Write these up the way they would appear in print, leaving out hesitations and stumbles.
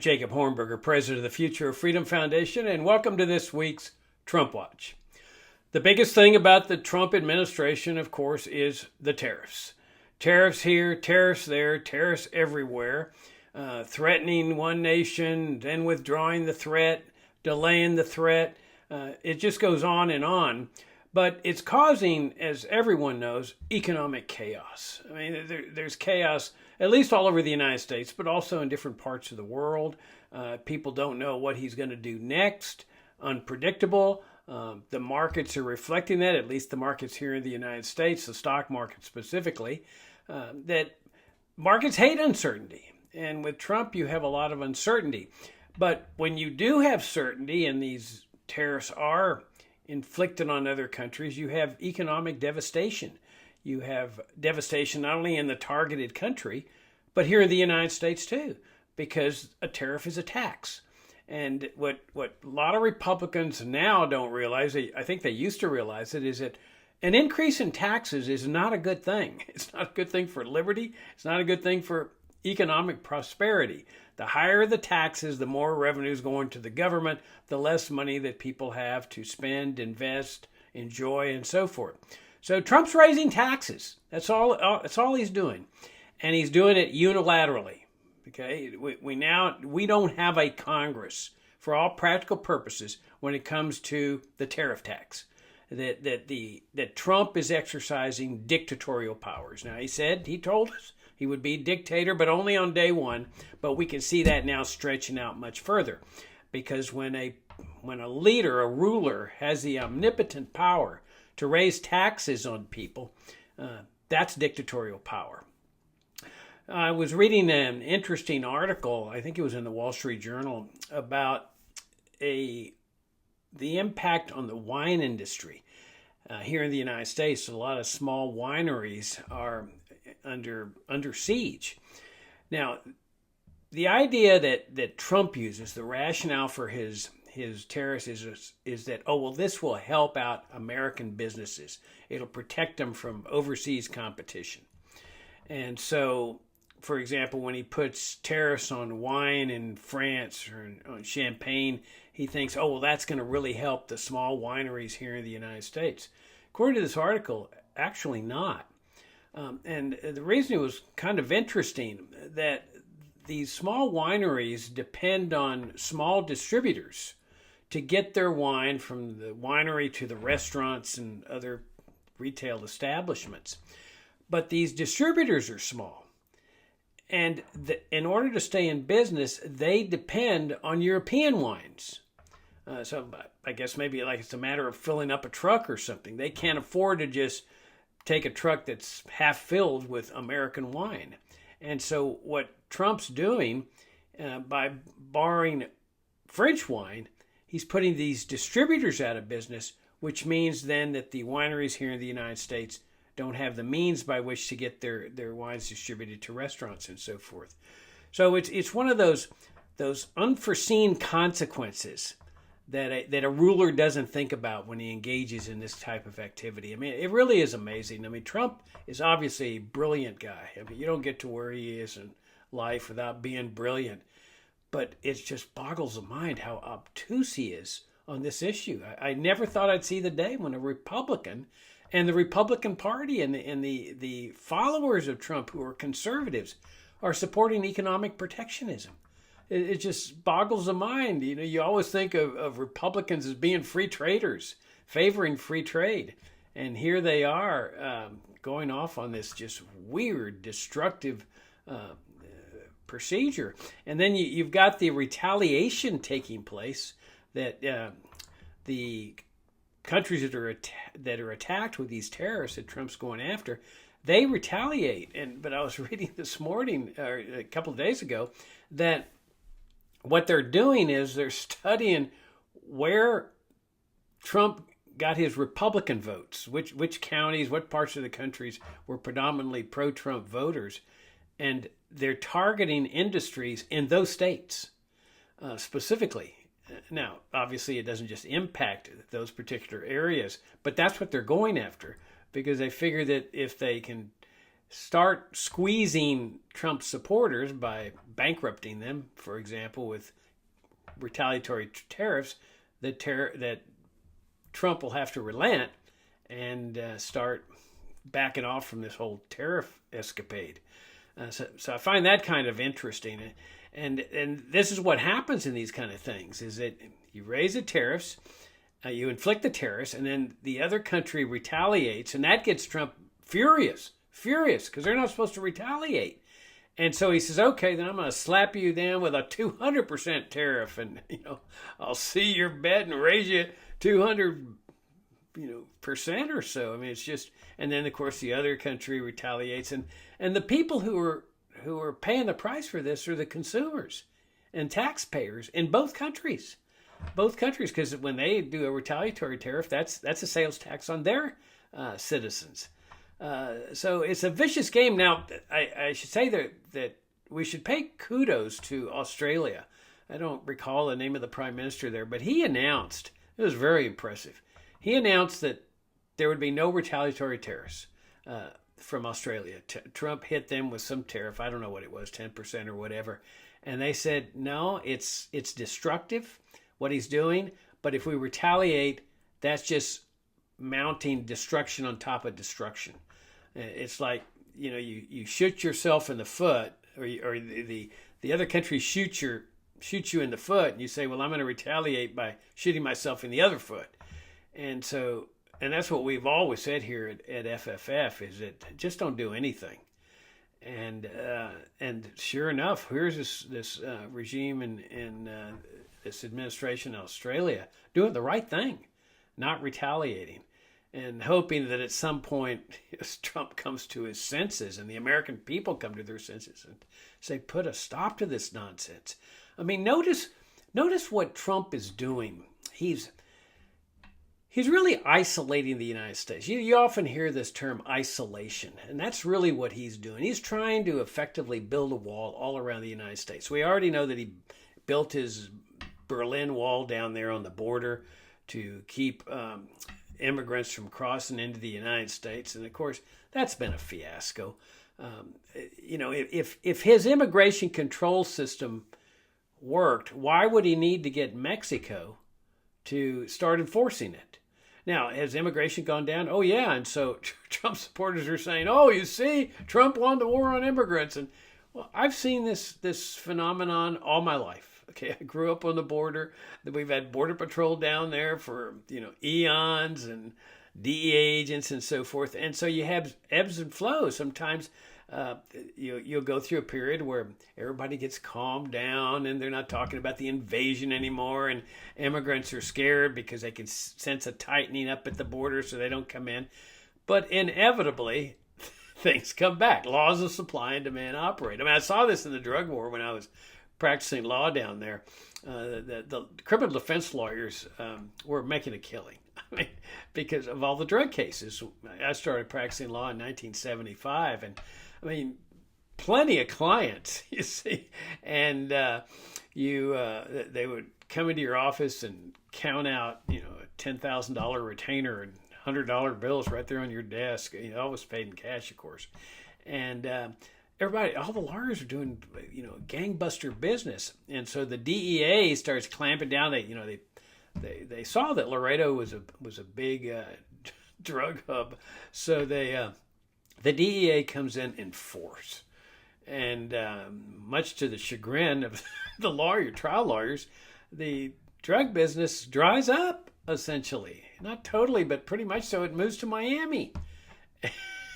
I'm Jacob Hornberger, president of the Future of Freedom Foundation, and welcome to this week's Trump Watch. The biggest thing about the Trump administration, of course, is the tariffs. Tariffs here, tariffs there, tariffs everywhere, threatening one nation, then withdrawing the threat, delaying the threat. It just goes on. But it's causing, as everyone knows, economic chaos. I mean, there's chaos, at least all over the United States, but also in different parts of the world. People don't know what he's going to do next, unpredictable. The markets are reflecting that, at least the markets here in the United States, the stock market specifically, that markets hate uncertainty. And with Trump, you have a lot of uncertainty. But when you do have certainty, and these tariffs are inflicted on other countries, you have economic devastation. You have devastation not only in the targeted country, but here in the United States too, because a tariff is a tax. And what a lot of Republicans now don't realize, I think they used to realize it, is that an increase in taxes is not a good thing. It's not a good thing for liberty. It's not a good thing for economic prosperity. The higher the taxes, the more revenues going to the government, the less money that people have to spend, invest, enjoy, and so forth. So Trump's raising taxes. That's all he's doing. And he's doing it unilaterally. Okay? We don't have a Congress for all practical purposes when it comes to the tariff tax. That Trump is exercising dictatorial powers. Now he told us he would be dictator, but only on day one. But we can see that now stretching out much further, because when a leader, a ruler, has the omnipotent power to raise taxes on people, that's dictatorial power. I was reading an interesting article, I think it was in the Wall Street Journal, about the impact on the wine industry. Here in the United States, a lot of small wineries are under siege. Now, the idea that Trump uses, the rationale for his tariffs is that, this will help out American businesses. It'll protect them from overseas competition. And so, for example, when he puts tariffs on wine in France or on champagne, he thinks, that's going to really help the small wineries here in the United States. According to this article, actually not. And the reason it was kind of interesting, that these small wineries depend on small distributors to get their wine from the winery to the restaurants and other retail establishments. But these distributors are small. And in order to stay in business, they depend on European wines. So I guess maybe like it's a matter of filling up a truck or something. They can't afford to just take a truck that's half filled with American wine. And so what Trump's doing, by barring French wine, he's putting these distributors out of business, which means then that the wineries here in the United States don't have the means by which to get their wines distributed to restaurants and so forth. So it's one of those unforeseen consequences that a ruler doesn't think about when he engages in this type of activity. I mean, it really is amazing. I mean, Trump is obviously a brilliant guy. I mean, you don't get to where he is in life without being brilliant. But it just boggles the mind how obtuse he is on this issue. I never thought I'd see the day when a Republican and the Republican Party and the followers of Trump, who are conservatives, are supporting economic protectionism. It just boggles the mind. You know, you always think of Republicans as being free traders, favoring free trade. And here they are going off on this just weird, destructive procedure. And then you've got the retaliation taking place, that the countries that are attacked with these tariffs that Trump's going after, they retaliate. But I was reading this morning, or a couple of days ago, that what they're doing is they're studying where Trump got his Republican votes, which counties, what parts of the countries were predominantly pro-Trump voters, and they're targeting industries in those states specifically. Now, obviously, it doesn't just impact those particular areas, but that's what they're going after, because they figure that if they can start squeezing Trump supporters by bankrupting them, for example, with retaliatory tariffs, that Trump will have to relent and start backing off from this whole tariff escapade. So I find that kind of interesting. And this is what happens in these kind of things, is that you raise the tariffs, you inflict the tariffs, and then the other country retaliates, and that gets Trump furious, because they're not supposed to retaliate. And so he says, okay, then I'm going to slap you down with a 200% tariff, and I'll see your bet and raise you 200 percent or so. I mean, it's just, and then of course the other country retaliates, and the people who are paying the price for this are the consumers and taxpayers in both countries, because when they do a retaliatory tariff, that's a sales tax on their citizens. So it's a vicious game. Now, I should say that we should pay kudos to Australia. I don't recall the name of the prime minister there, but he announced, it was very impressive, he announced that there would be no retaliatory tariffs from Australia. Trump hit them with some tariff. I don't know what it was, 10% or whatever. And they said, no, it's destructive, what he's doing. But if we retaliate, that's just mounting destruction on top of destruction. It's like, you shoot yourself in the foot, or the other country shoots you in the foot, and you say, well, I'm going to retaliate by shooting myself in the other foot. And that's what we've always said here at FFF, is that just don't do anything. And sure enough, here's this regime and this administration in Australia doing the right thing, not retaliating, and hoping that at some point Trump comes to his senses and the American people come to their senses and say, put a stop to this nonsense. I mean, notice what Trump is doing. He's really isolating the United States. You often hear this term isolation, and that's really what he's doing. He's trying to effectively build a wall all around the United States. We already know that he built his Berlin Wall down there on the border to keep immigrants from crossing into the United States. And of course, that's been a fiasco. If his immigration control system worked, why would he need to get Mexico to start enforcing it? Now, has immigration gone down? Oh, yeah. And so Trump supporters are saying, oh, you see, Trump won the war on immigrants. And well, I've seen this phenomenon all my life. Okay, I grew up on the border. We've had Border Patrol down there for, eons, and DEA agents and so forth. And so you have ebbs and flows. Sometimes you'll go through a period where everybody gets calmed down and they're not talking about the invasion anymore, and immigrants are scared because they can sense a tightening up at the border so they don't come in. But inevitably, things come back. Laws of supply and demand operate. I mean, I saw this in the drug war when I was practicing law down there. The criminal defense lawyers were making a killing. I mean, because of all the drug cases. I started practicing law in 1975, and I mean, plenty of clients, you see, and they would come into your office and count out, a $10,000 retainer and $100 bills right there on your desk. Always paid in cash, of course, and all the lawyers are doing, gangbuster business, and so the DEA starts clamping down. They saw that Laredo was a big drug hub, so the DEA comes in force, and much to the chagrin of the trial lawyers, the drug business dries up essentially, not totally, but pretty much so. It moves to Miami.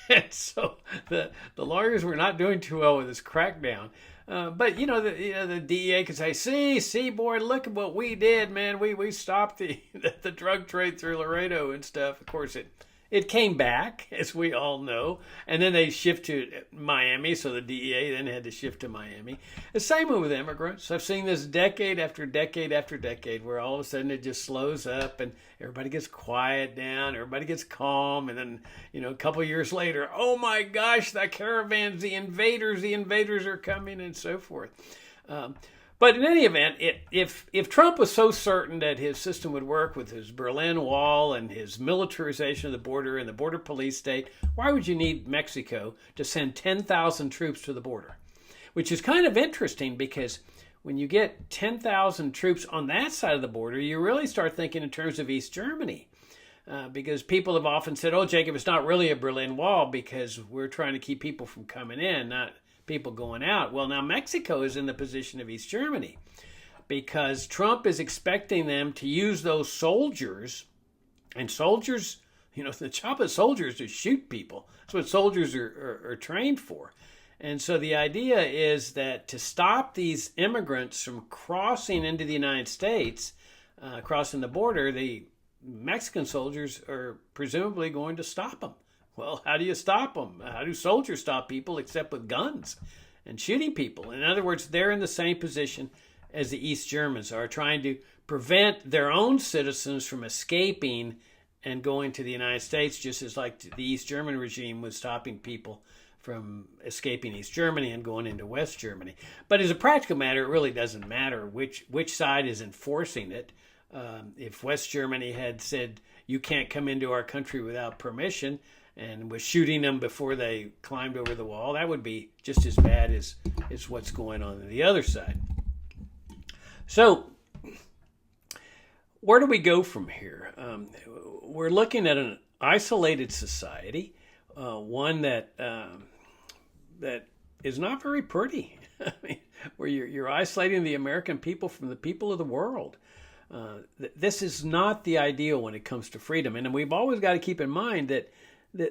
And so the lawyers were not doing too well with this crackdown. But the DEA could say, see, boy, look at what we did, man. We stopped the drug trade through Laredo and stuff. Of course, it came back, as we all know, and then they shift to Miami. So the DEA then had to shift to Miami. The same with immigrants. I've seen this decade after decade after decade, where all of a sudden it just slows up and everybody gets quiet down, everybody gets calm, and then a couple of years later, oh my gosh, the caravans, the invaders are coming, and so forth. But in any event, if Trump was so certain that his system would work with his Berlin Wall and his militarization of the border and the border police state, why would you need Mexico to send 10,000 troops to the border? Which is kind of interesting because when you get 10,000 troops on that side of the border, you really start thinking in terms of East Germany. Because people have often said, oh, Jacob, it's not really a Berlin Wall because we're trying to keep people from coming in, not people going out. Well, now Mexico is in the position of East Germany because Trump is expecting them to use those soldiers, and soldiers, the job of soldiers is to shoot people. That's what soldiers are trained for. And so the idea is that to stop these immigrants from crossing into the United States, crossing the border, the Mexican soldiers are presumably going to stop them. Well, how do you stop them? How do soldiers stop people except with guns and shooting people? In other words, they're in the same position as the East Germans are, trying to prevent their own citizens from escaping and going to the United States, just as like the East German regime was stopping people from escaping East Germany and going into West Germany. But as a practical matter, it really doesn't matter which side is enforcing it. If West Germany had said, you can't come into our country without permission, and was shooting them before they climbed over the wall, that would be just as bad as what's going on the other side. So, where do we go from here? We're looking at an isolated society, one that is not very pretty. I mean, where you're isolating the American people from the people of the world. This is not the ideal when it comes to freedom, and we've always got to keep in mind that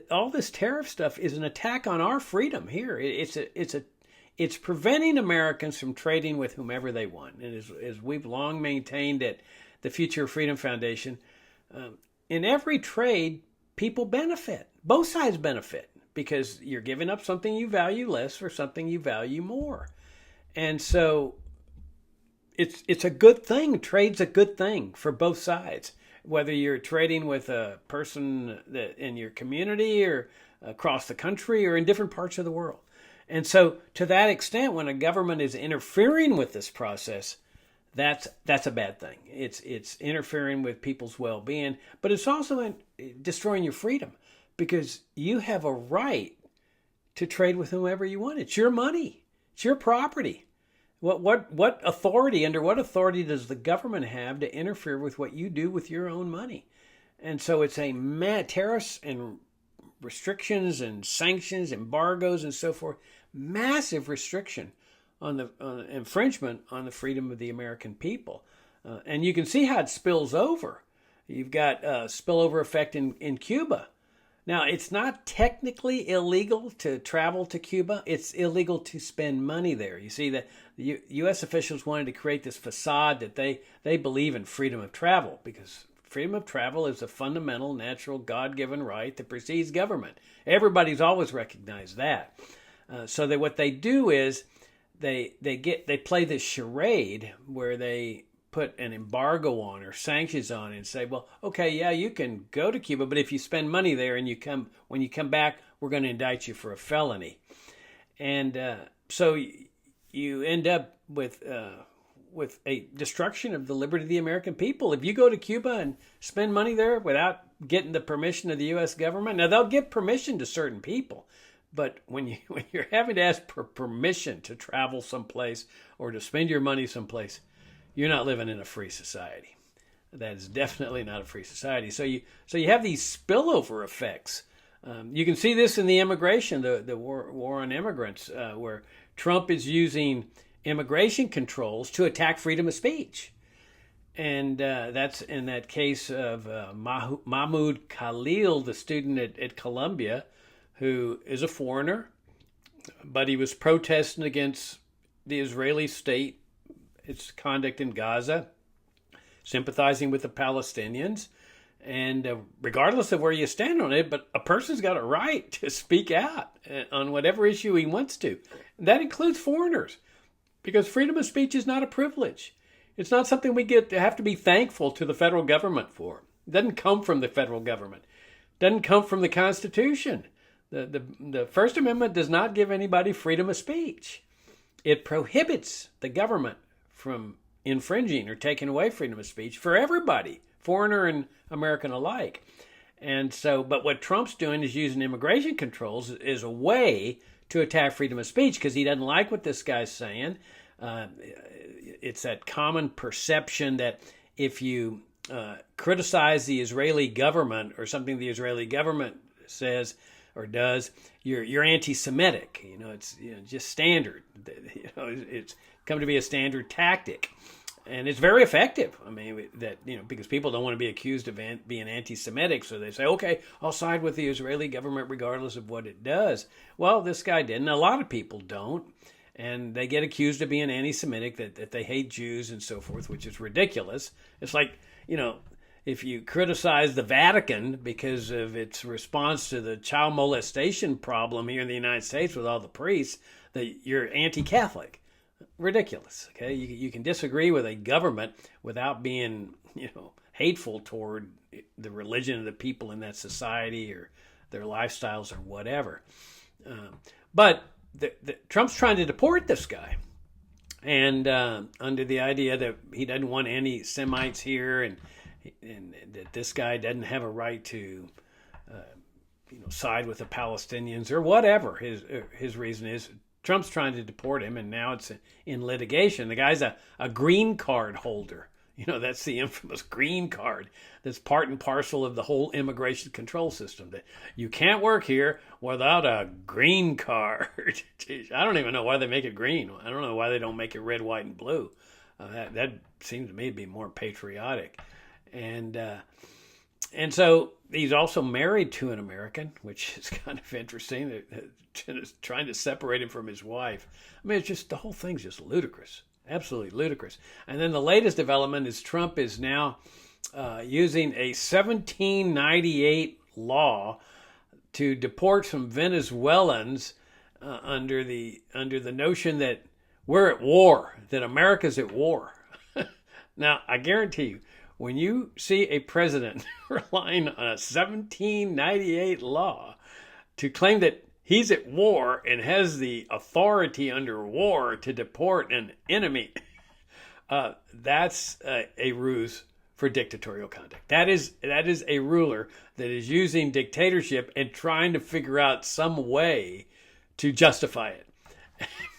all this tariff stuff is an attack on our freedom here. It's preventing Americans from trading with whomever they want. And as we've long maintained at the Future of Freedom Foundation, in every trade, people benefit. Both sides benefit because you're giving up something you value less for something you value more. And so it's a good thing. Trade's a good thing for both sides. Whether you're trading with a person that in your community or across the country or in different parts of the world. And so to that extent, when a government is interfering with this process, that's a bad thing. It's interfering with people's well-being, but it's also destroying your freedom because you have a right to trade with whomever you want. It's your money. It's your property. What authority, under what authority does the government have to interfere with what you do with your own money? And so it's tariffs and restrictions and sanctions, embargoes and so forth, massive restriction on the infringement on the freedom of the American people. And you can see how it spills over. You've got a spillover effect in Cuba. Now, it's not technically illegal to travel to Cuba. It's illegal to spend money there. You see that the U.S. officials wanted to create this facade that they believe in freedom of travel because freedom of travel is a fundamental, natural, God-given right that precedes government. Everybody's always recognized that. So that what they do is they play this charade where they put an embargo on or sanctions on and say, well, okay, yeah, you can go to Cuba, but if you spend money there and when you come back, we're going to indict you for a felony. And so you end up with a destruction of the liberty of the American people. If you go to Cuba and spend money there without getting the permission of the U.S. government, now they'll give permission to certain people, but when you're having to ask for permission to travel someplace or to spend your money someplace, you're not living in a free society. That is definitely not a free society. So you have these spillover effects. You can see this in the immigration, the war on immigrants, where Trump is using immigration controls to attack freedom of speech. And that's in that case of Mahmoud Khalil, the student at Columbia, who is a foreigner, but he was protesting against the Israeli state, its conduct in Gaza, sympathizing with the Palestinians, and regardless of where you stand on it, but a person's got a right to speak out on whatever issue he wants to. And that includes foreigners, because freedom of speech is not a privilege. It's not something we have to be thankful to the federal government for. It doesn't come from the federal government. It doesn't come from the Constitution. The First Amendment does not give anybody freedom of speech. It prohibits the government from infringing or taking away freedom of speech for everybody, foreigner and American alike. And so, but what Trump's doing is using immigration controls as a way to attack freedom of speech because he doesn't like what this guy's saying. It's that common perception that if you criticize the Israeli government or something the Israeli government says or does, you're anti-Semitic. It's just standard. It's come to be a standard tactic, and it's very effective. I mean, because people don't want to be accused of being anti-Semitic, so they say, okay, I'll side with the Israeli government regardless of what it does. Well, this guy didn't. A lot of people don't. And they get accused of being anti-Semitic, that they hate Jews and so forth, which is ridiculous. It's like, if you criticize the Vatican because of its response to the child molestation problem here in the United States with all the priests, that you're anti-Catholic. Ridiculous. Okay, you can disagree with a government without being, hateful toward the religion of the people in that society or their lifestyles or whatever. But Trump's trying to deport this guy, and under the idea that he doesn't want any Semites here, and that this guy doesn't have a right to, side with the Palestinians or whatever his reason is. Trump's trying to deport him, and now it's in litigation. The guy's a green card holder. That's the infamous green card. That's part and parcel of the whole immigration control system. That you can't work here without a green card. Jeez, I don't even know why they make it green. I don't know why they don't make it red, white, and blue. That seems to me to be more patriotic. And so he's also married to an American, which is kind of interesting. They're trying to separate him from his wife. I mean, it's just, the whole thing's just ludicrous. Absolutely ludicrous. And then the latest development is Trump is now using a 1798 law to deport some Venezuelans under the notion that we're at war, that America's at war. Now, I guarantee you, when you see a president relying on a 1798 law to claim that he's at war and has the authority under war to deport an enemy, that's a ruse for dictatorial conduct. That is a ruler that is using dictatorship and trying to figure out some way to justify it.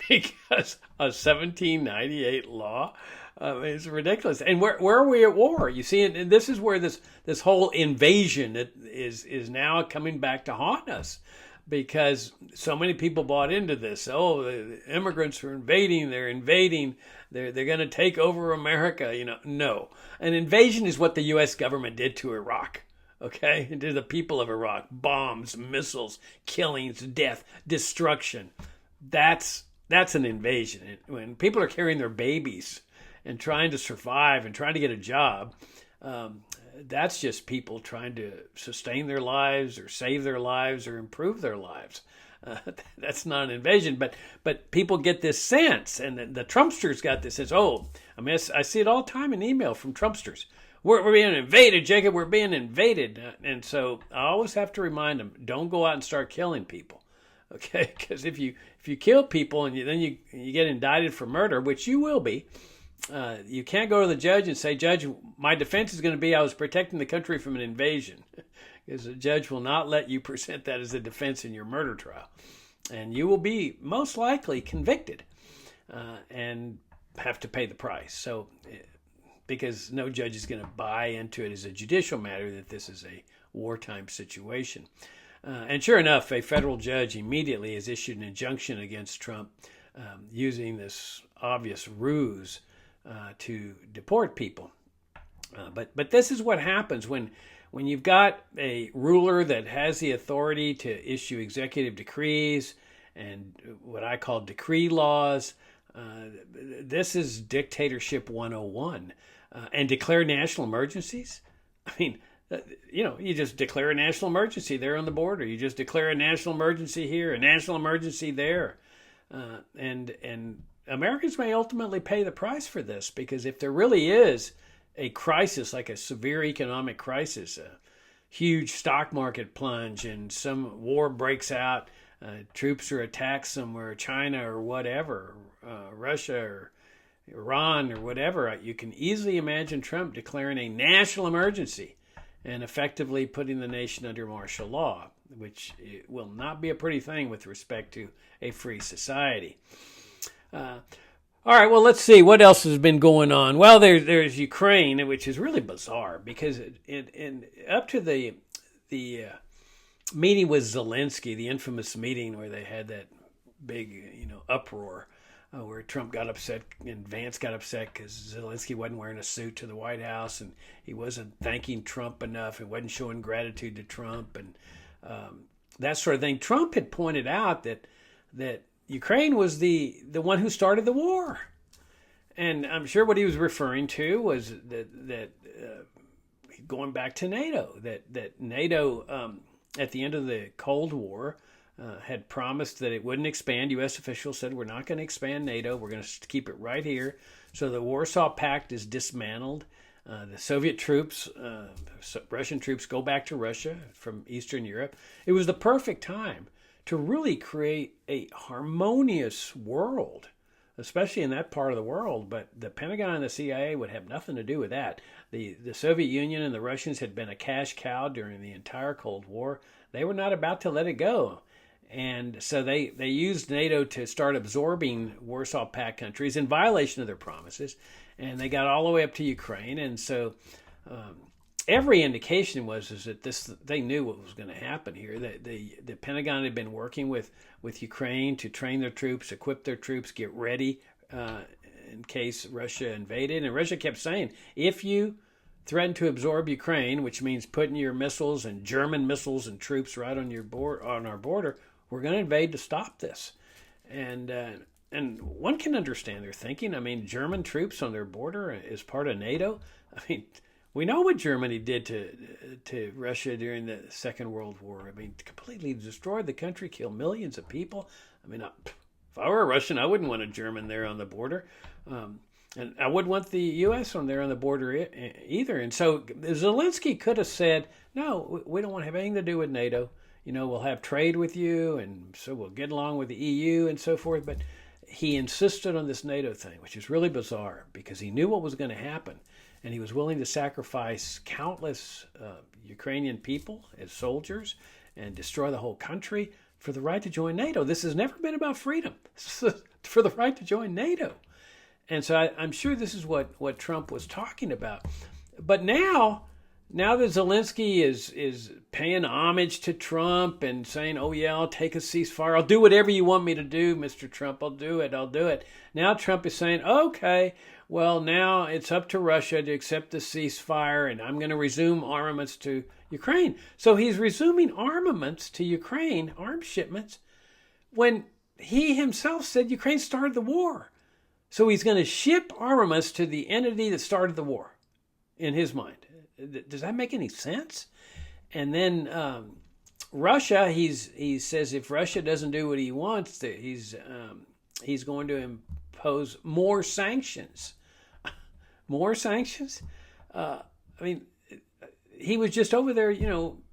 Because a 1798 law is ridiculous. And where are we at war? You see, and this is where this whole invasion is now coming back to haunt us. Because so many people bought into this. Oh, the immigrants are invading. They're invading. They're going to take over America. No. An invasion is what the U.S. government did to Iraq. Okay? And to the people of Iraq. Bombs, missiles, killings, death, destruction. That's an invasion. When people are carrying their babies and trying to survive and trying to get a job, that's just people trying to sustain their lives or save their lives or improve their lives. That's not an invasion, but people get this sense, and the Trumpsters got this sense. Oh, I see it all the time in email from Trumpsters. We're being invaded, Jacob. We're being invaded, and so I always have to remind them: don't go out and start killing people, okay? Because if you kill people and then you get indicted for murder, which you will be. You can't go to the judge and say, Judge, my defense is going to be I was protecting the country from an invasion. Because the judge will not let you present that as a defense in your murder trial. And you will be most likely convicted and have to pay the price. So, because no judge is going to buy into it as a judicial matter that this is a wartime situation. And sure enough, a federal judge immediately has issued an injunction against Trump using this obvious ruse to deport people. But this is what happens when you've got a ruler that has the authority to issue executive decrees and what I call decree laws. This is dictatorship 101. And declare national emergencies. I mean, you just declare a national emergency there on the border. You just declare a national emergency here, a national emergency there. And Americans may ultimately pay the price for this, because if there really is a crisis, like a severe economic crisis, a huge stock market plunge, and some war breaks out, troops are attacked somewhere, China or whatever, Russia or Iran or whatever, you can easily imagine Trump declaring a national emergency and effectively putting the nation under martial law, which will not be a pretty thing with respect to a free society. All right, well, let's see what else has been going on. Well, there's Ukraine, which is really bizarre because up to the meeting with Zelensky, the infamous meeting where they had that big uproar, where Trump got upset and Vance got upset because Zelensky wasn't wearing a suit to the White House and he wasn't thanking Trump enough and wasn't showing gratitude to Trump and that sort of thing. Trump had pointed out that Ukraine was the one who started the war. And I'm sure what he was referring to was that going back to NATO, that NATO at the end of the Cold War had promised that it wouldn't expand. U.S. officials said, we're not going to expand NATO. We're going to keep it right here. So the Warsaw Pact is dismantled. The Soviet troops, Russian troops go back to Russia from Eastern Europe. It was the perfect time to really create a harmonious world, especially in that part of the world. But the Pentagon and the CIA would have nothing to do with that. The Soviet Union and the Russians had been a cash cow during the entire Cold War. They were not about to let it go. And so they used NATO to start absorbing Warsaw Pact countries in violation of their promises. And they got all the way up to Ukraine. And so every indication was that they knew what was going to happen here. The Pentagon had been working with Ukraine to train their troops, equip their troops, get ready in case Russia invaded. And Russia kept saying, if you threaten to absorb Ukraine, which means putting your missiles and German missiles and troops right on our border, we're going to invade to stop this. And one can understand their thinking. I mean, German troops on their border is part of NATO. I mean, we know what Germany did to Russia during the Second World War. I mean, completely destroyed the country, killed millions of people. I mean, if I were a Russian, I wouldn't want a German there on the border. And I wouldn't want the U.S. on there on the border either. And so Zelensky could have said, no, we don't want to have anything to do with NATO. We'll have trade with you, and so we'll get along with the EU and so forth. But he insisted on this NATO thing, which is really bizarre because he knew what was going to happen. And he was willing to sacrifice countless Ukrainian people as soldiers and destroy the whole country for the right to join NATO. This has never been about freedom. For the right to join NATO. And so I'm sure this is what Trump was talking about. But now that Zelensky is paying homage to Trump and saying, oh, yeah, I'll take a ceasefire. I'll do whatever you want me to do, Mr. Trump. I'll do it. Now Trump is saying, okay, well, now it's up to Russia to accept the ceasefire, and I'm going to resume armaments to Ukraine. So he's resuming armaments to Ukraine, arms shipments, when he himself said Ukraine started the war. So he's going to ship armaments to the entity that started the war, in his mind. Does that make any sense? And then Russia, he says if Russia doesn't do what he wants, he's going to impose more sanctions. More sanctions? I mean, he was just over there,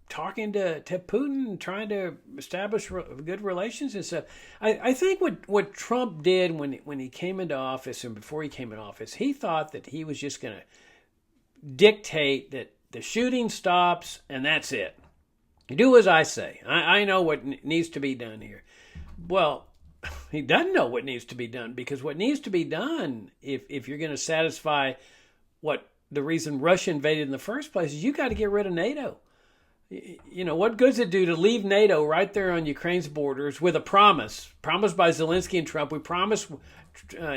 talking to Putin, trying to establish good relations and stuff. I think what Trump did when he came into office and before he came into office, he thought that he was just going to dictate that the shooting stops and that's it. Do as I say. I know what needs to be done here. Well, he doesn't know what needs to be done because what needs to be done, if you're going to satisfy what the reason Russia invaded in the first place, is you got to get rid of NATO. What good does it do to leave NATO right there on Ukraine's borders with a promise by Zelensky and Trump? We promise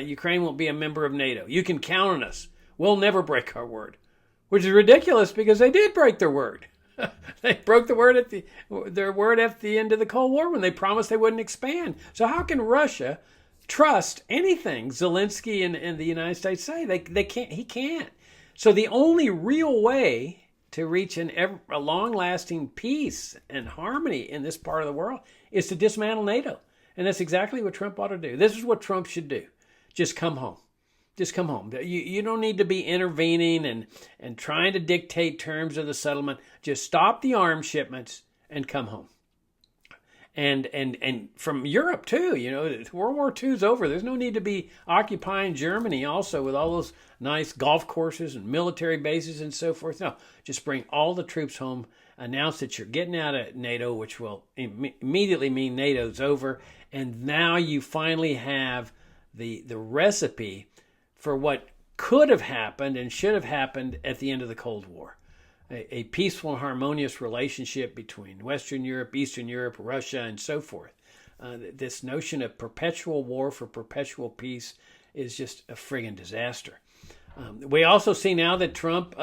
Ukraine won't be a member of NATO. You can count on us. We'll never break our word. Which is ridiculous because they did break their word. They broke their word at the end of the Cold War when they promised they wouldn't expand. So how can Russia trust anything Zelensky and the United States say? They can't. He can't. So the only real way to reach a long-lasting peace and harmony in this part of the world is to dismantle NATO. And that's exactly what Trump ought to do. This is what Trump should do. Just come home. Just come home. You don't need to be intervening and trying to dictate terms of the settlement. Just stop the arms shipments and come home. and from Europe too. World War II is over. There's no need to be occupying Germany also with all those nice golf courses and military bases and so forth. No, just bring all the troops home. Announce that you're getting out of NATO, which will immediately mean NATO's over. And now you finally have the recipe for what could have happened and should have happened at the end of the Cold War. A peaceful and harmonious relationship between Western Europe, Eastern Europe, Russia, and so forth. This notion of perpetual war for perpetual peace is just a friggin' disaster. We also see now that Trump,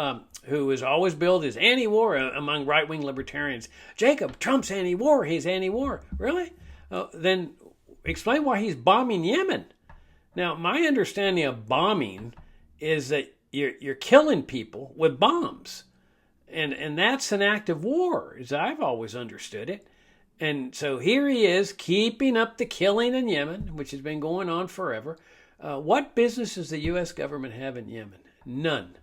who has always billed as anti-war among right-wing libertarians, Jacob, Trump's anti-war, he's anti-war. Really? Then explain why he's bombing Yemen. Now, my understanding of bombing is that you're killing people with bombs. And that's an act of war, as I've always understood it. And so here he is, keeping up the killing in Yemen, which has been going on forever. What business does the U.S. government have in Yemen? None.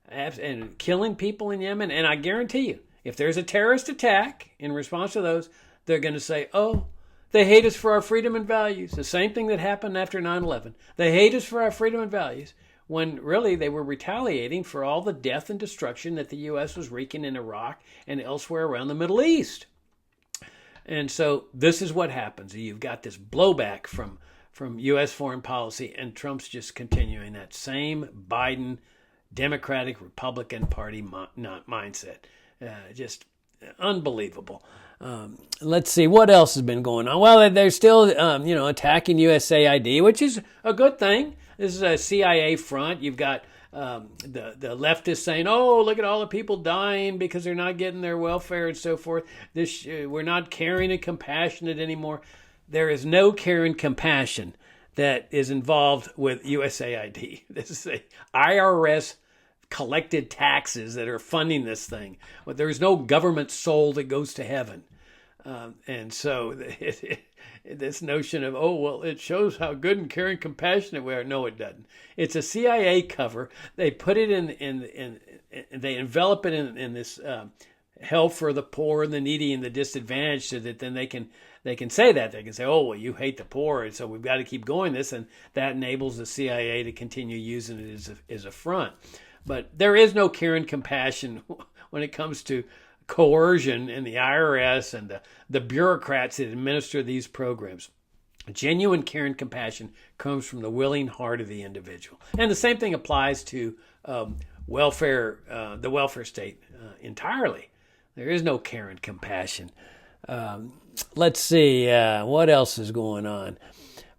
And killing people in Yemen. And I guarantee you, if there's a terrorist attack in response to those, they're going to say, oh, they hate us for our freedom and values. The same thing that happened after 9/11. They hate us for our freedom and values, when really they were retaliating for all the death and destruction that the U.S. was wreaking in Iraq and elsewhere around the Middle East. And so this is what happens. You've got this blowback from U.S. foreign policy, and Trump's just continuing that same Biden Democratic Republican Party mindset. Just unbelievable. Let's see, what else has been going on? Well, they're still, attacking USAID, which is a good thing. This is a CIA front. You've got the leftists saying, oh, look at all the people dying because they're not getting their welfare and so forth. We're not caring and compassionate anymore. There is no care and compassion that is involved with USAID. This is a IRS collected taxes that are funding this thing. But there is no government soul that goes to heaven. And so this notion of, oh, well, it shows how good and caring, compassionate we are. No, it doesn't. It's a CIA cover. They put it in they envelop it in this help for the poor and the needy and the disadvantaged, so that then they can say that. They can say, oh, well, you hate the poor, and so we've got to keep going this, and that enables the CIA to continue using it as a front. But there is no care and compassion when it comes to coercion in the IRS and the bureaucrats that administer these programs. Genuine care and compassion comes from the willing heart of the individual. And the same thing applies to the welfare state entirely. There is no care and compassion. Let's see, what else is going on?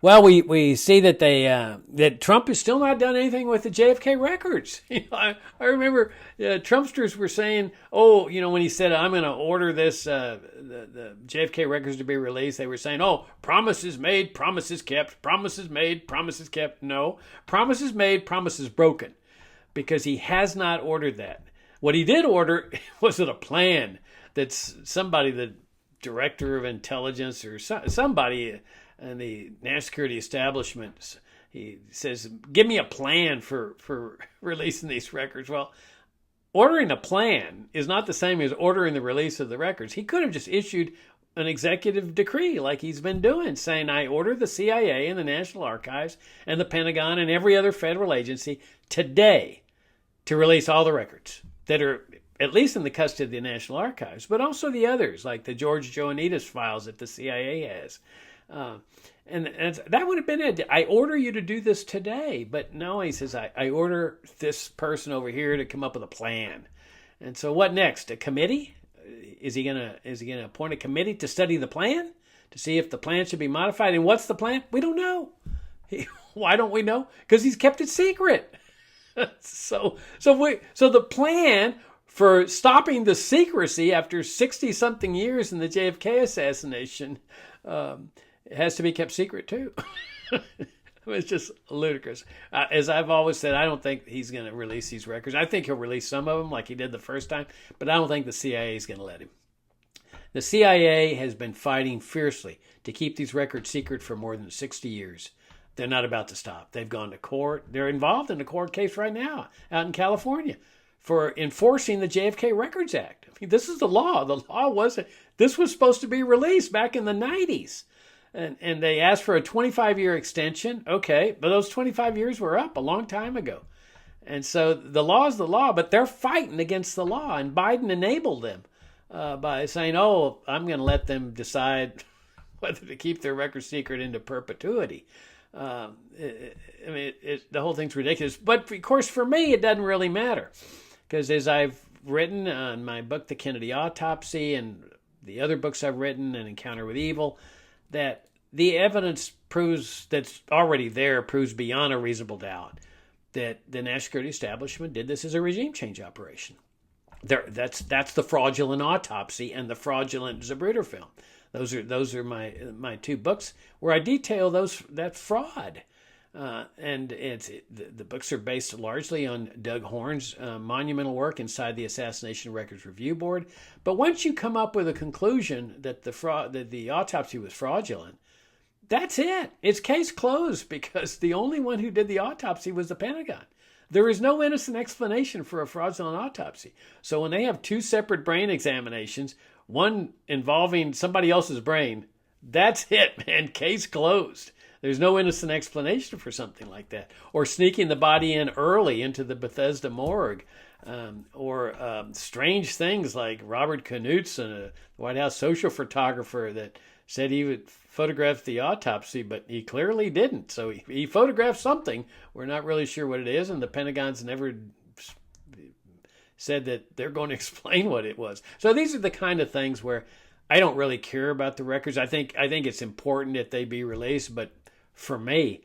Well, we see that that Trump has still not done anything with the JFK records. I remember Trumpsters were saying, oh, when he said, I'm going to order this, the JFK records to be released, they were saying, oh, promises made, promises kept, promises made, promises kept. No, promises made, promises broken, because he has not ordered that. What he did order was a plan that somebody, the director of intelligence or somebody in the national security establishment, he says, give me a plan for releasing these records. Well, ordering a plan is not the same as ordering the release of the records. He could have just issued an executive decree like he's been doing, saying, I order the CIA and the National Archives and the Pentagon and every other federal agency today to release all the records that are at least in the custody of the National Archives, but also the others, like the George Joannides files that the CIA has. And that would have been it. I order you to do this today. But no, he says, I order this person over here to come up with a plan. And so what next? A committee? Is he gonna appoint a committee to study the plan? To see if the plan should be modified? And what's the plan? We don't know. Why don't we know? Because he's kept it secret. So the plan for stopping the secrecy after 60-something years in the JFK assassination has to be kept secret too. It's just ludicrous. As I've always said, I don't think he's going to release these records. I think he'll release some of them like he did the first time, but I don't think the CIA is going to let him. The CIA has been fighting fiercely to keep these records secret for more than 60 years. They're not about to stop. They've gone to court. They're involved in a court case right now out in California for enforcing the JFK Records Act. I mean, this is the law. The law wasn't, this was supposed to be released back in the 90s. And they asked for a 25-year extension. Okay, but those 25 years were up a long time ago. And so the law is the law, but they're fighting against the law. And Biden enabled them by saying, oh, I'm going to let them decide whether to keep their record secret into perpetuity. The whole thing's ridiculous. But, of course, for me, it doesn't really matter. Because as I've written on my book, The Kennedy Autopsy, and the other books I've written, An Encounter with Evil, that the evidence proves that's already there, proves beyond a reasonable doubt that the national security establishment did this as a regime change operation. That's the fraudulent autopsy and the fraudulent Zapruder film. Those are my two books where I detail that fraud. The books are based largely on Doug Horne's monumental work inside the Assassination Records Review Board. But once you come up with a conclusion that the autopsy was fraudulent, that's it. It's case closed, because the only one who did the autopsy was the Pentagon. There is no innocent explanation for a fraudulent autopsy. So when they have two separate brain examinations, one involving somebody else's brain, that's it, man. Case closed. There's no innocent explanation for something like that. Or sneaking the body in early into the Bethesda morgue. Or strange things like Robert Knudsen, a White House social photographer that said he would photograph the autopsy, but he clearly didn't. So he photographed something. We're not really sure what it is, and the Pentagon's never said that they're going to explain what it was. So these are the kind of things where I don't really care about the records. I think it's important that they be released, but for me,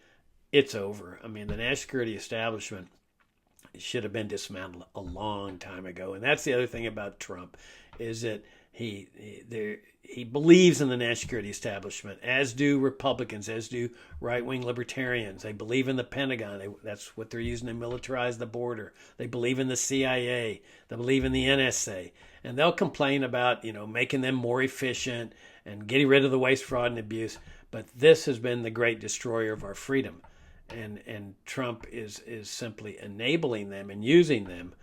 it's over. I mean, the national security establishment should have been dismantled a long time ago. And that's the other thing about Trump, is that he believes in the national security establishment, as do Republicans, as do right-wing libertarians. They believe in the Pentagon. That's what they're using to militarize the border. They believe in the CIA. They believe in the NSA. And they'll complain about, making them more efficient and getting rid of the waste, fraud, and abuse. But this has been the great destroyer of our freedom. And Trump is simply enabling them and using them,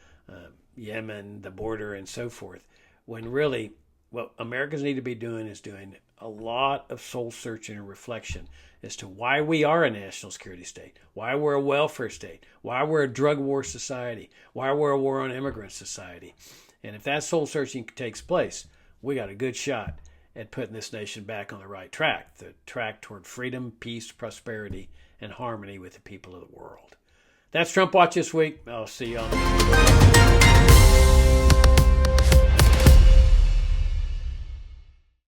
Yemen, the border, and so forth, when really what Americans need to be doing is doing a lot of soul searching and reflection as to why we are a national security state, why we're a welfare state, why we're a drug war society, why we're a war on immigrant society. And if that soul searching takes place, we got a good shot at putting this nation back on the right track, the track toward freedom, peace, prosperity, and harmony with the people of the world. That's Trump Watch this week. I'll see you on the next one.